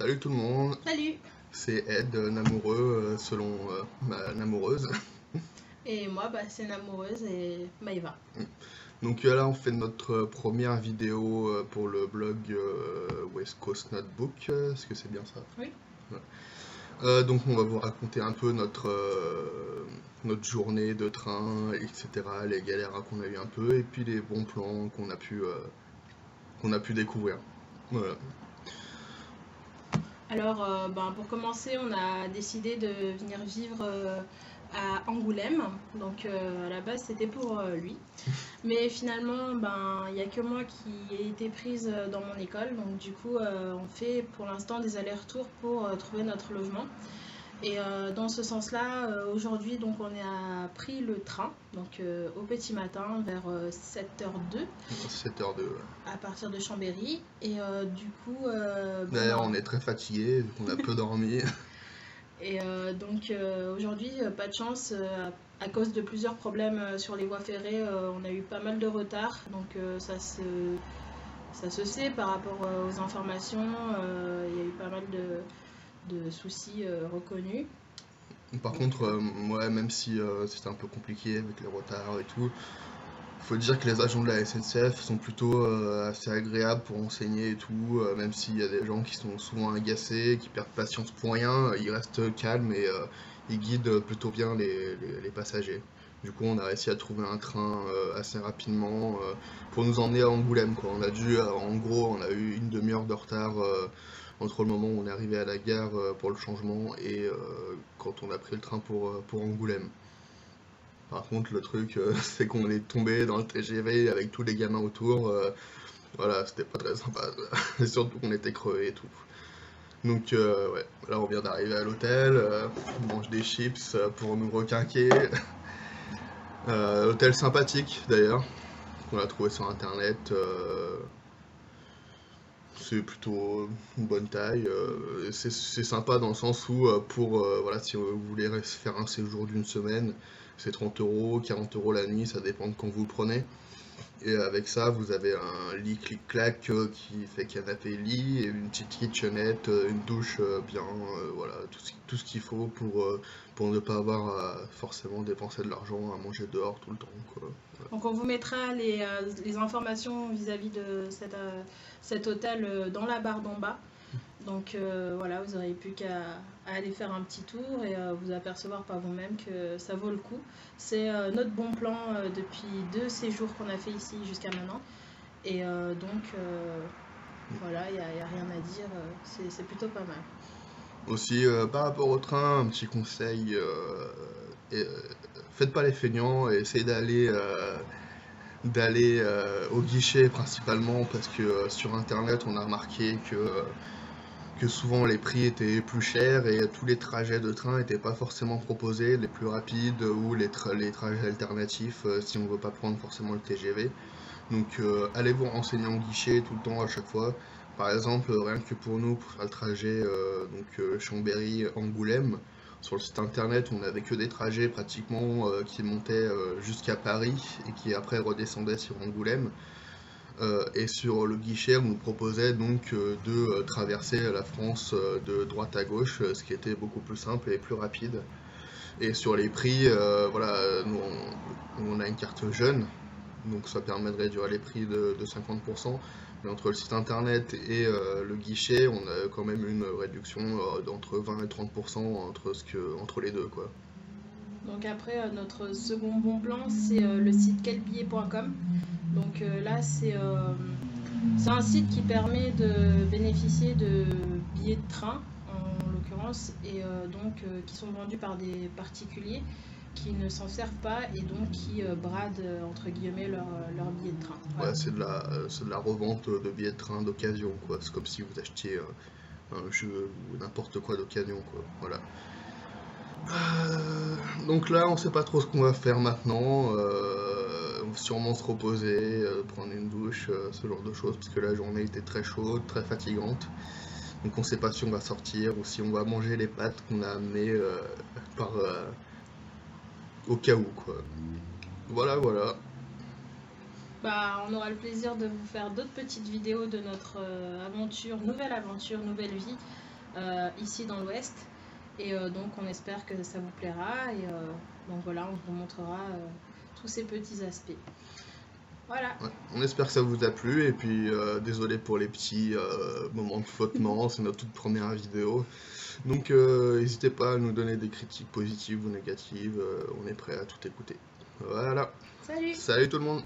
Salut tout le monde, Salut! c'est Ed, Namoureux, selon ma namoureuse. Et moi, c'est une amoureuse et Maëva. Donc là, on fait notre première vidéo pour le blog West Coast Notebook, est-ce que c'est bien ça? Oui. Ouais. Donc on va vous raconter un peu notre journée de train, etc., les galères qu'on a eu un peu, et puis les bons plans qu'on a pu découvrir. Voilà. Alors, pour commencer, on a décidé de venir vivre à Angoulême. Donc, à la base, c'était pour lui. Mais finalement, il n'y a que moi qui ai été prise dans mon école. Donc, du coup, on fait pour l'instant des allers-retours pour trouver notre logement. Et dans ce sens-là, aujourd'hui, donc on a pris le train, donc au petit matin vers 7h02 7h02. à partir de Chambéry. Et du coup, D'ailleurs, on est très fatigué, vu qu'on a peu dormi. Et donc aujourd'hui, pas de chance, à cause de plusieurs problèmes sur les voies ferrées, on a eu pas mal de retard. Donc ça se sait par rapport aux informations, il y a eu pas mal de soucis reconnus. Par contre, ouais, même si c'était un peu compliqué avec les retards et tout, faut dire que les agents de la SNCF sont plutôt assez agréables pour enseigner et tout, même s'il y a des gens qui sont souvent agacés, qui perdent patience pour rien, ils restent calmes et ils guident plutôt bien les passagers. Du coup, on a réussi à trouver un train assez rapidement pour nous emmener à Angoulême, quoi. On a dû, en gros, on a eu une demi-heure de retard entre le moment où on est arrivé à la gare pour le changement et quand on a pris le train pour Angoulême. Par contre, le truc, c'est qu'on est tombé dans le TGV avec tous les gamins autour. Voilà, c'était pas très sympa. Et surtout qu'on était crevés et tout. Donc, ouais, là on vient d'arriver à l'hôtel. On mange des chips pour nous requinquer. Hôtel sympathique d'ailleurs, qu'on a trouvé sur internet. C'est plutôt une bonne taille. C'est sympa dans le sens où, voilà, si vous voulez faire un séjour d'une semaine, c'est 30 euros, 40 euros la nuit, ça dépend de quand vous le prenez. Et avec ça, vous avez un lit clic-clac qui fait canapé-lit, et une petite kitchenette, une douche bien, voilà, tout ce qu'il faut pour ne pas avoir à forcément dépenser de l'argent à manger dehors tout le temps, quoi. Voilà. Donc on vous mettra les informations vis-à-vis de cet hôtel dans la barre d'en bas. Donc voilà, vous n'aurez plus qu'à aller faire un petit tour et vous apercevoir par vous-même que ça vaut le coup. C'est notre bon plan depuis 2 séjours qu'on a fait ici jusqu'à maintenant. Et voilà, il n'y a rien à dire, c'est plutôt pas mal. Aussi, par rapport au train, un petit conseil, faites pas les feignants et essayez d'aller au guichet principalement parce que sur internet on a remarqué que souvent les prix étaient plus chers et tous les trajets de train n'étaient pas forcément proposés, les plus rapides ou les trajets alternatifs si on veut pas prendre forcément le TGV. Donc allez vous renseigner en guichet tout le temps à chaque fois. Par exemple, rien que pour nous, pour faire le trajet Chambéry-Angoulême, sur le site internet, on n'avait que des trajets pratiquement qui montaient jusqu'à Paris et qui après redescendaient sur Angoulême. Et sur le guichet, on nous proposait donc de traverser la France de droite à gauche, ce qui était beaucoup plus simple et plus rapide. Et sur les prix, voilà, nous on a une carte jeune, donc ça permet de réduire les prix de 50%. Mais entre le site internet et le guichet, on a quand même une réduction d'entre 20 et 30% entre les deux, quoi. Donc après, notre second bon plan, c'est le site quelbillet.com. Donc là, c'est un site qui permet de bénéficier de billets de train, en l'occurrence, et qui sont vendus par des particuliers qui ne s'en servent pas et donc qui bradent, entre guillemets, leur billet de train. Voilà. Ouais, c'est de la revente de billets de train d'occasion, quoi. C'est comme si vous achetiez un jeu ou n'importe quoi d'occasion, quoi. Voilà. Donc là, on sait pas trop ce qu'on va faire maintenant. On va sûrement se reposer, prendre une douche, ce genre de choses, parce que la journée était très chaude, très fatigante. Donc on sait pas si on va sortir ou si on va manger les pâtes qu'on a amenées au cas où, quoi. Voilà, voilà. On aura le plaisir de vous faire d'autres petites vidéos de notre nouvelle aventure, nouvelle vie ici dans l'Ouest. Et donc on espère que ça vous plaira. Et donc voilà, on vous montrera tous ces petits aspects. Voilà. Ouais, on espère que ça vous a plu, et puis désolé pour les petits moments de flottement, c'est notre toute première vidéo. Donc n'hésitez pas à nous donner des critiques positives ou négatives, on est prêt à tout écouter. Voilà, Salut! salut tout le monde!